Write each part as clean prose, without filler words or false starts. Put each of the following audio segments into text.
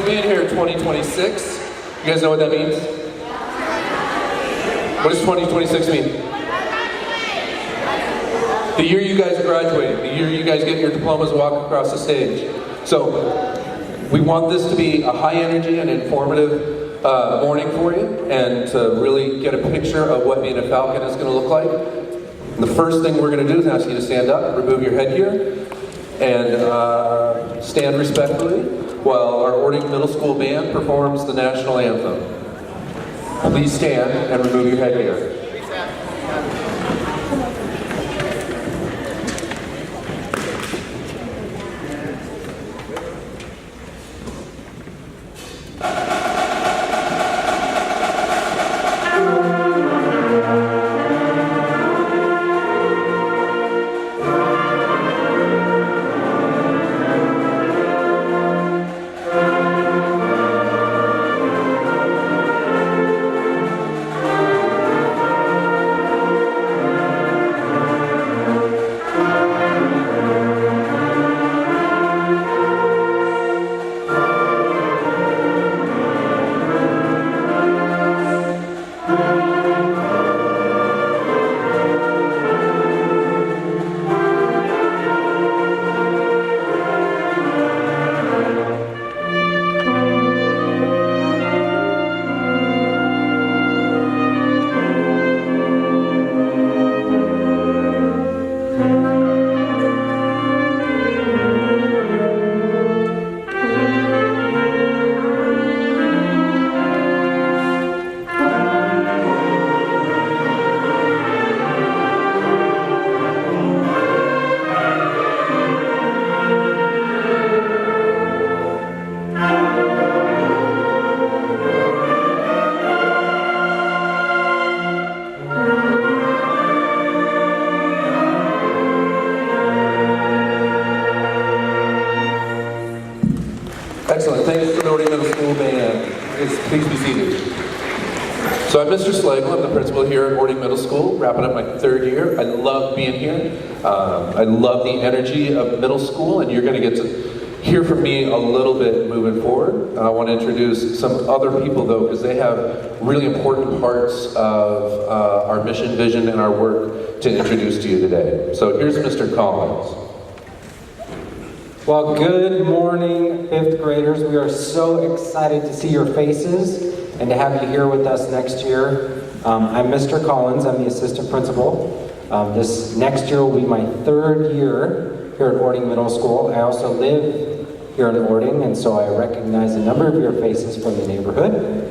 being here 2026. You guys know what that means? What does 2026 mean? The year you guys are graduating, the year you guys get your diplomas and walk across the stage. So we want this to be a high energy and informative morning for you, and to really get a picture of what being a Falcon is going to look like. And the first thing we're going to do is ask you to stand up, remove your headgear, and stand respectfully while our Ording Middle School band performs the national anthem. Please stand and remove your headgear. Excellent. Thanks to the Ording Middle School band. Please be seated. So I'm Mr. Slagle. I'm the principal here at Ording Middle School, wrapping up my third year. I love being here. I love the energy of middle school, and you're going to get to hear from me a little bit moving forward. I want to introduce some other people, though, because they have really important parts of our mission, vision, and our work to introduce to you today. So here's Mr. Collins. Well, good morning, fifth graders. We are so excited to see your faces and to have you here with us next year. I'm Mr. Collins. I'm the assistant principal. This next year will be my third year here at Ording Middle School. I also live here in Ording, and so I recognize a number of your faces from the neighborhood.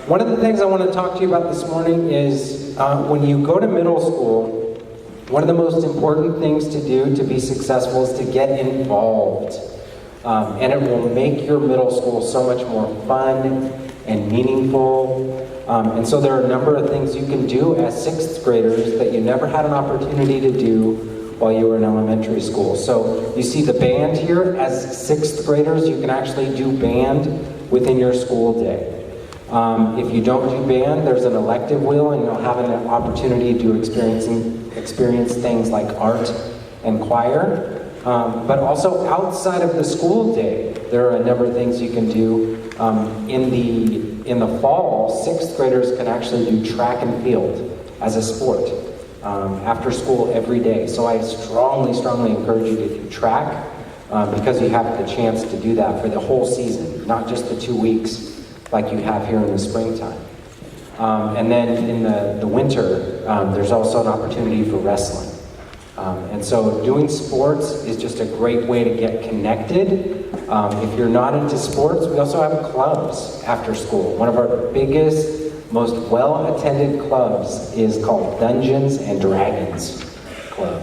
One of the things I want to talk to you about this morning is when you go to middle school, one of the most important things to do to be successful is to get involved. And it will make your middle school so much more fun and meaningful. And so there are a number of things you can do as sixth graders that you never had an opportunity to do while you were in elementary school. So you see the band here. As sixth graders, you can actually do band within your school day. If you don't do band, there's an elective wheel, and you'll have an opportunity to experience things like art and choir. But also outside of the school day, there are a number of things you can do. In the fall, sixth graders can actually do track and field as a sport after school every day. So I strongly encourage you to do track because you have the chance to do that for the whole season, not just the 2 weeks like you have here in the springtime. And then in the winter, there's also an opportunity for wrestling. And so doing sports is just a great way to get connected. If you're not into sports, we also have clubs after school. One of our biggest, most well-attended clubs is called Dungeons and Dragons Club.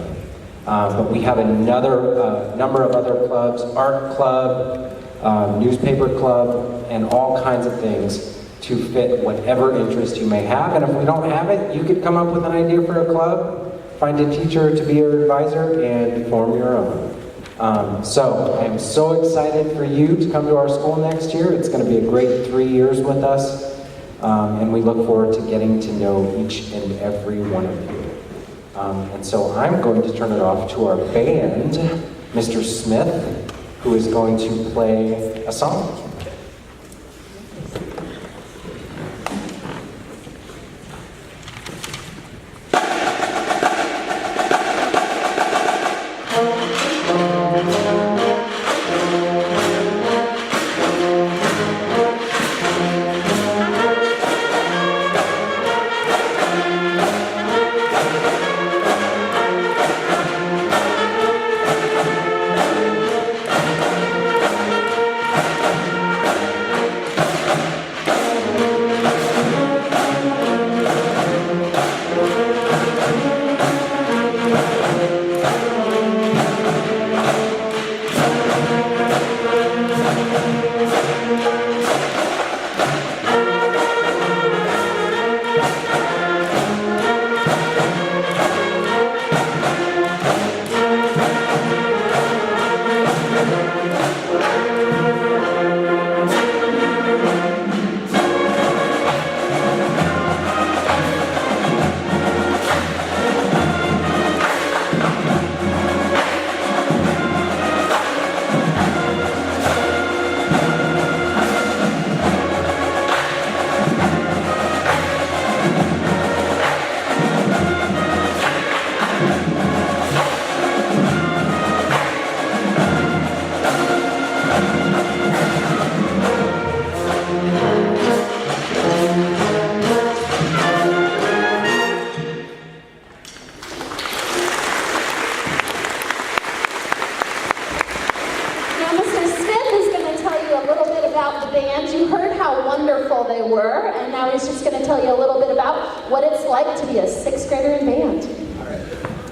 But we have another number of other clubs, art club, newspaper club, and all kinds of things to fit whatever interest you may have. And if we don't have it, you could come up with an idea for a club, find a teacher to be your advisor, and form your own. So I am so excited for you to come to our school next year. It's going to be a great 3 years with us, and we look forward to getting to know each and every one of you. And so I'm going to turn it off to our band, Mr. Smith, who is going to play a song.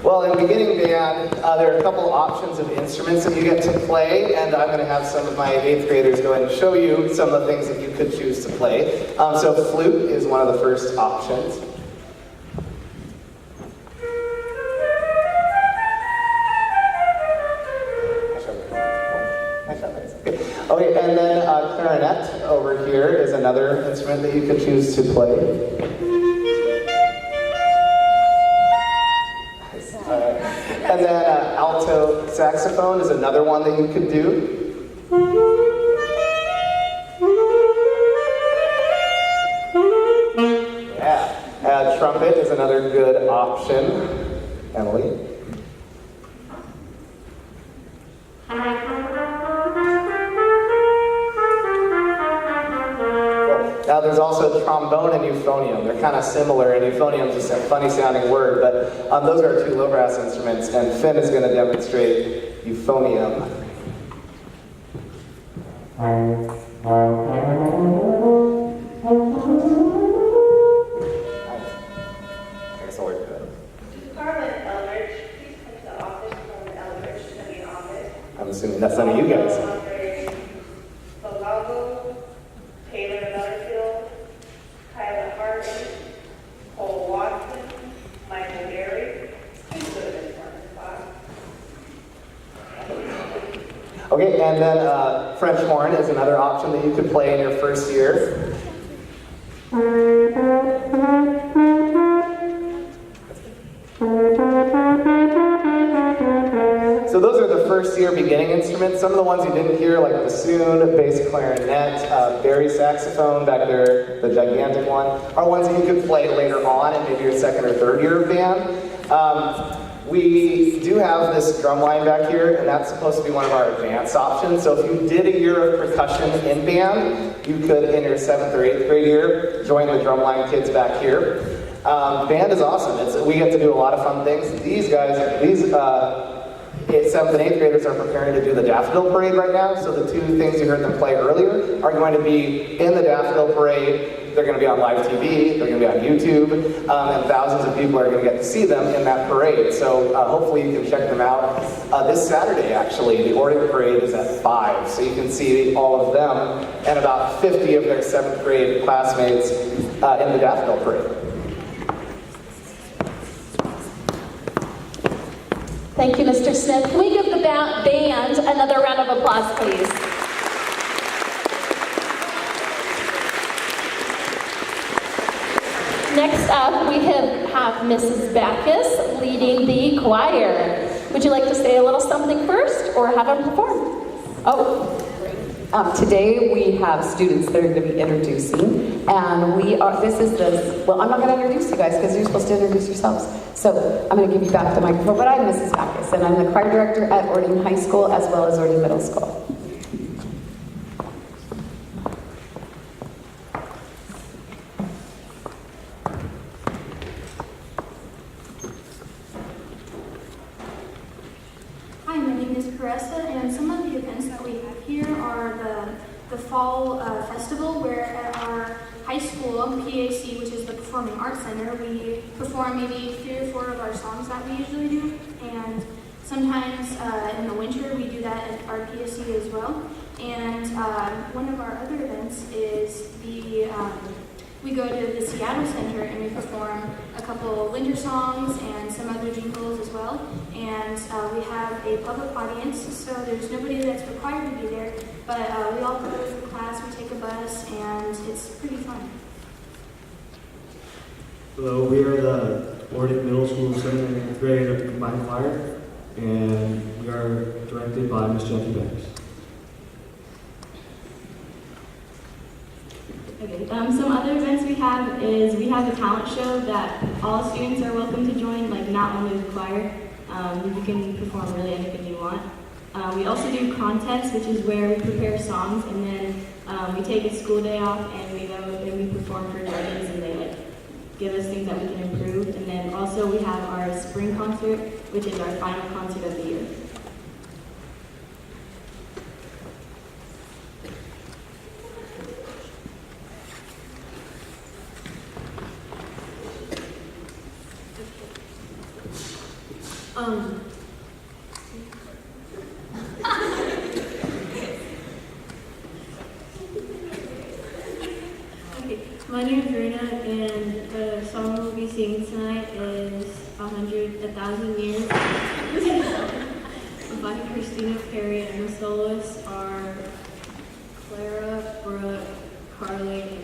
Well, in beginning band, there are a couple options of instruments that you get to play, and I'm going to have some of my 8th graders go ahead and show you some of the things that you could choose to play. So flute is one of the first options. Okay, and then clarinet over here is another instrument that you could choose to play. And then alto saxophone is another one that you could do. Yeah. Trumpet is another good option. Emily? Now there's also trombone and euphonium. They're kind of similar, and euphonium is just a funny sounding word, but those are 2 low brass instruments, and Finn is going to demonstrate euphonium. I'm assuming that's none of you guys. Okay, and then French horn is another option that you could play in your first year. So those are the first year beginning instruments. Some of the ones you didn't hear, like bassoon, bass clarinet, bari saxophone back there, the gigantic one, are ones that you could play later on in maybe your 2nd or 3rd year of band. We do have this drum line back here, and that's supposed to be one of our advanced options. So if you did a year of percussion in band, you could, in your 7th or 8th grade year, join the drumline kids back here. Band is awesome. We get to do a lot of fun things. These 7th and 8th graders are preparing to do the Daffodil Parade right now. So the 2 things you heard them play earlier are going to be in the Daffodil Parade. They're going to be on live TV, they're going to be on YouTube, and thousands of people are going to get to see them in that parade. So hopefully you can check them out. This Saturday, actually, the Orient Parade is at 5, so you can see all of them and about 50 of their 7th grade classmates in the Daffodil Parade. Thank you, Mr. Smith. Can we give the band another round of applause, please? Next up, we have Mrs. Backus leading the choir. Would you like to say a little something first, or have them perform? Oh, great. Today we have students that are going to be introducing, and well, I'm not going to introduce you guys because you're supposed to introduce yourselves. So I'm going to give you back the microphone, but I'm Mrs. Backus, and I'm the choir director at Ording High School as well as Ording Middle School. Hi, my name is Caressa, and some of the events that we have here are the Fall Festival, where at our high school, PAC, which is the Performing Arts Center, we perform maybe 3 or 4 of our songs that we usually do, and sometimes in the winter we do that at our PAC as well. And one of our other events is we go to the Seattle Center and we perform a couple winter songs and some other jingles as well. And we have a public audience, so there's nobody that's required to be there, but we all go to class, we take a bus, and it's pretty fun. Hello, we are the Ording Middle School 7th and 8th grade combined choir, and we are directed by Miss Jackie Banks. Okay, some other events we have is we have a talent show that all students are welcome to join, like not only the choir. You can perform really anything you want. We also do contests, which is where we prepare songs and then we take a school day off and we go and we perform for judges and they like give us things that we can improve. And then also we have our spring concert, which is our final concert of the year. Okay, my name is Rena, and the song we'll be singing tonight is 1,000 Years by Christina Perry, and the soloists are Clara, Brooke, Carly, and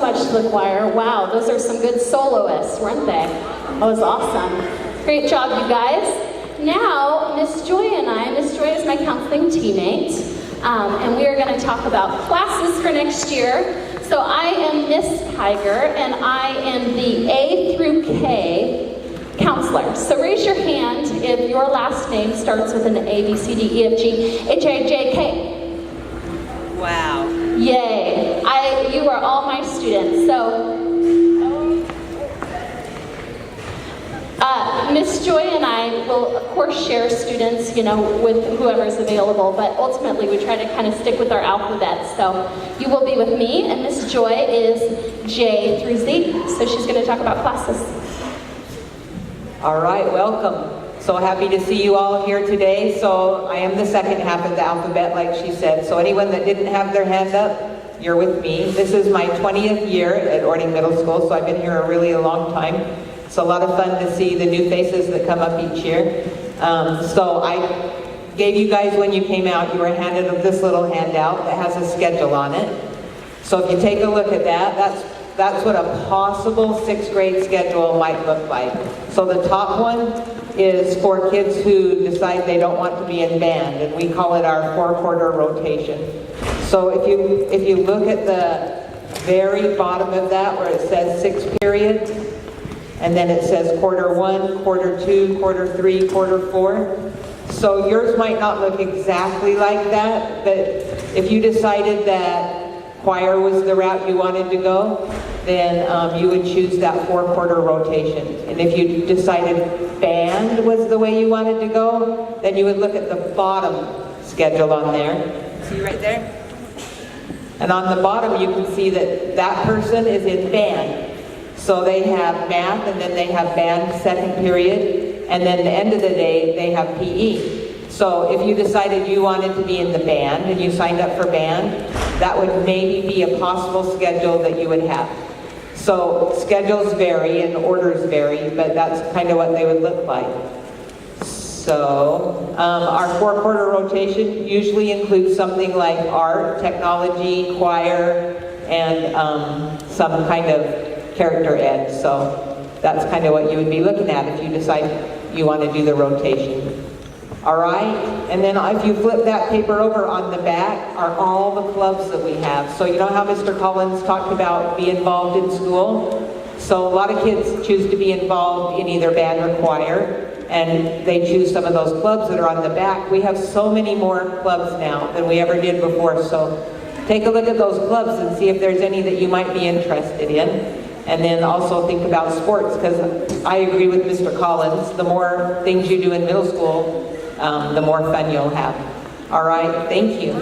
much to the choir. Wow, those are some good soloists, weren't they? That was awesome. Great job, you guys. Now, Miss Joy and Miss Joy is my counseling teammate, and we are going to talk about classes for next year. So I am Miss Tiger, and I am the A through K counselor. So raise your hand if your last name starts with an A, B, C, D, E, F, G, H, I, J, K. Wow. Yay. You are all my students. So Miss Joy and I will, of course, share students, with whoever's available, but ultimately we try to kind of stick with our alphabet. So you will be with me, and Miss Joy is J through Z. So she's going to talk about classes. All right, welcome. So happy to see you all here today. So I am the second half of the alphabet, like she said. So anyone that didn't have their hand up, you're with me. This is my 20th year at Orting Middle School, so I've been here a really long time. It's a lot of fun to see the new faces that come up each year. So I gave you guys, when you came out, you were handed this little handout that has a schedule on it. So if you take a look at that, that's what a possible 6th grade schedule might look like. So the top one is for kids who decide they don't want to be in band, and we call it our 4-quarter rotation. So if you look at the very bottom of that where it says 6 periods, and then it says quarter 1, quarter 2, quarter 3, quarter 4. So yours might not look exactly like that, but if you decided that choir was the route you wanted to go, then you would choose that 4-quarter rotation. And if you decided band was the way you wanted to go, then you would look at the bottom schedule on there. See right there? And on the bottom you can see that that person is in band. So they have math, and then they have band 2nd period, and then at the end of the day they have PE. So if you decided you wanted to be in the band and you signed up for band, that would maybe be a possible schedule that you would have. So schedules vary and orders vary, but that's kind of what they would look like. So our 4-quarter rotation usually includes something like art, technology, choir, and some kind of character ed. So that's kind of what you would be looking at if you decide you want to do the rotation. All right, and then if you flip that paper over, on the back are all the clubs that we have. So you know how Mr. Collins talked about be involved in school? So a lot of kids choose to be involved in either band or choir, and they choose some of those clubs that are on the back. We have so many more clubs now than we ever did before. So take a look at those clubs and see if there's any that you might be interested in. And then also think about sports, because I agree with Mr. Collins. The more things you do in middle school, the more fun you'll have. All right, thank you.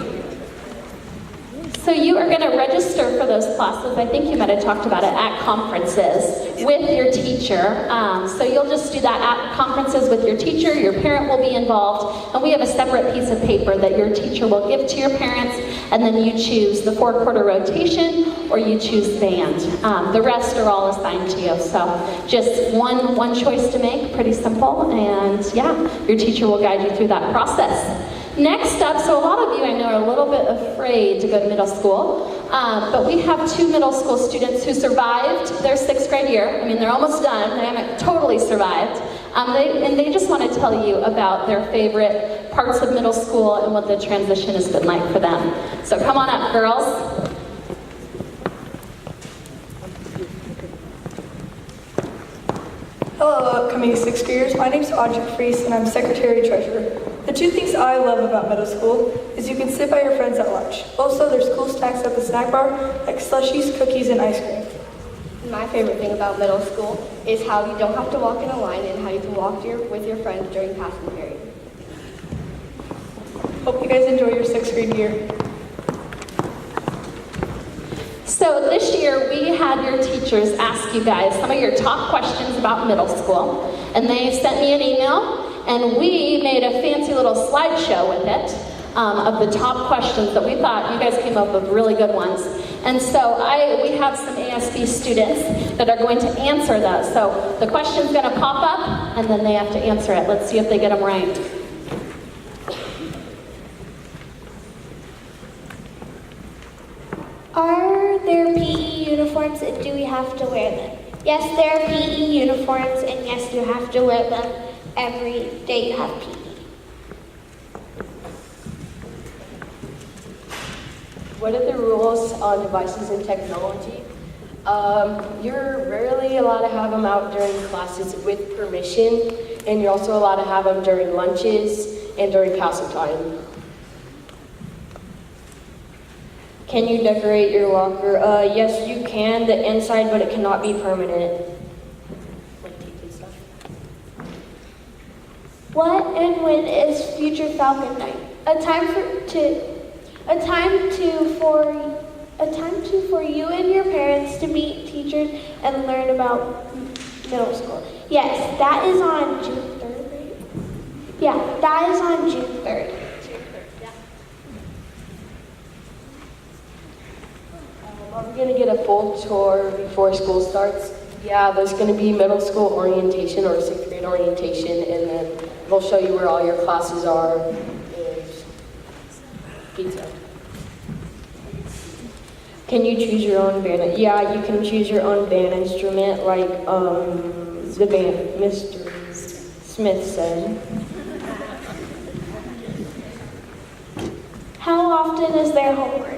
So you are going to register for those classes. I think you might have talked about it at conferences with your teacher. So you'll just do that at conferences with your teacher. Your parent will be involved, and we have a separate piece of paper that your teacher will give to your parents, and then you choose the 4-quarter rotation or you choose band. The rest are all assigned to you. So just one choice to make, pretty simple, and yeah, your teacher will guide you through that process. Next up, so a lot of you I know are a little bit afraid to go to middle school, but we have 2 middle school students who survived their 6th grade year. I mean, they're almost done. They haven't totally survived. And they just want to tell you about their favorite parts of middle school and what the transition has been like for them. So come on up, girls. Hello, upcoming 6th graders. My name is Audrey Fries, and I'm Secretary-Treasurer. The 2 things I love about middle school is you can sit by your friends at lunch. Also, there's cool snacks at the snack bar, like slushies, cookies, and ice cream. My favorite thing about middle school is how you don't have to walk in a line and how you can walk with your friends during passing period. Hope you guys enjoy your 6th grade year. So this year we had your teachers ask you guys some of your top questions about middle school, and they sent me an email, and we made a fancy little slideshow with it of the top questions that we thought you guys came up with really good ones. And so we have some ASB students that are going to answer those. So the question's going to pop up, and then they have to answer it. Let's see if they get them right. Are there PE uniforms, and do we have to wear them? Yes, there are PE uniforms, and yes, you have to wear them every day you have PE. What are the rules on devices and technology? You're rarely allowed to have them out during classes with permission, and you're also allowed to have them during lunches and during passing time. Can you decorate your locker? Yes, you can, the inside, but it cannot be permanent. What and when is Future Falcon Night? A time for you and your parents to meet teachers and learn about middle school. Yes, that is on June 3rd, right? Yeah, that is on June 3rd. Are we going to get a full tour before school starts? Yeah, there's going to be middle school orientation or 6th grade orientation, and then we'll show you where all your classes are. And pizza. Can you choose your own band? Yeah, you can choose your own band instrument, like the band Mr. Smith said. How often is there homework?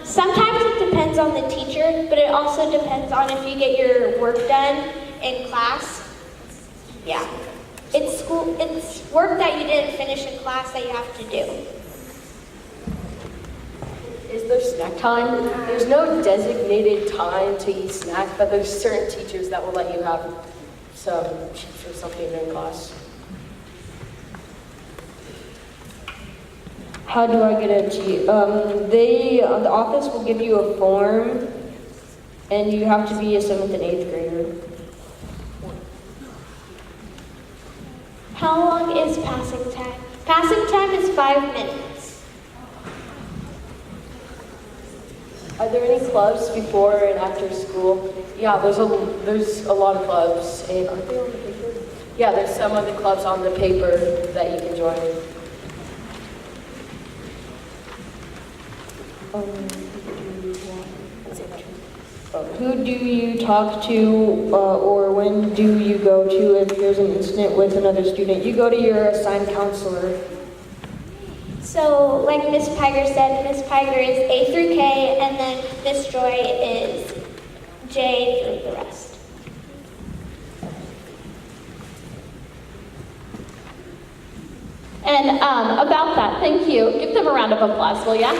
Sometimes it depends on the teacher, but it also depends on if you get your work done in class. Yeah. It's work that you didn't finish in class that you have to do. Is there snack time? There's no designated time to eat snack, but there's certain teachers that will let you have some chips or something in class. How do I get a G? The office will give you a form, and you have to be a 7th and 8th grader. How long is passing time? Passing time is 5 minutes. Are there any clubs before and after school? Yeah, there's a lot of clubs. And are they on the paper? Yeah, there's some of the clubs on the paper that you can join. Who do you talk to, or when do you go to if there's an incident with another student? You go to your assigned counselor. So, like Miss Piger said, Miss Piger is A through K, and then Miss Joy is J through the rest. And about that, thank you. Give them a round of applause, will ya?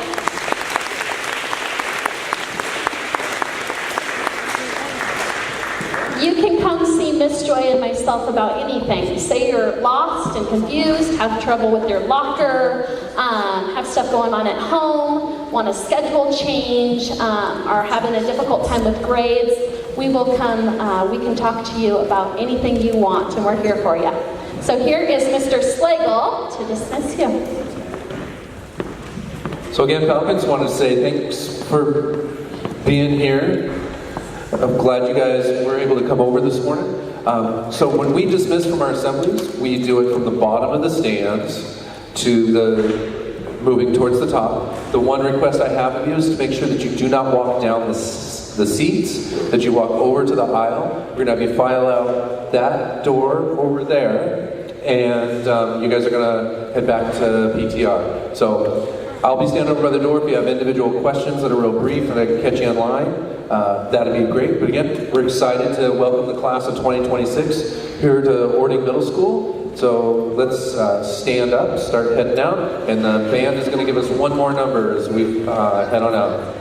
You can come see Miss Joy and myself about anything. Say you're lost and confused, have trouble with your locker, have stuff going on at home, want a schedule change, are having a difficult time with grades. We will come, we can talk to you about anything you want, and we're here for you. So here is Mr. Slagle to dismiss you. So again, Falcons, wanted to say thanks for being here. I'm glad you guys were able to come over this morning. So when we dismiss from our assemblies, we do it from the bottom of the stands to the moving towards the top. The one request I have of you is to make sure that you do not walk down the seats, that you walk over to the aisle. We're going to have you file out that door over there, and you guys are going to head back to PTR. So I'll be standing over by the door if you have individual questions that are real brief and I can catch you online. That'd be great. But again, we're excited to welcome the class of 2026 here to Ording Middle School. So let's stand up, start heading out, and the band is going to give us one more number as we head on out.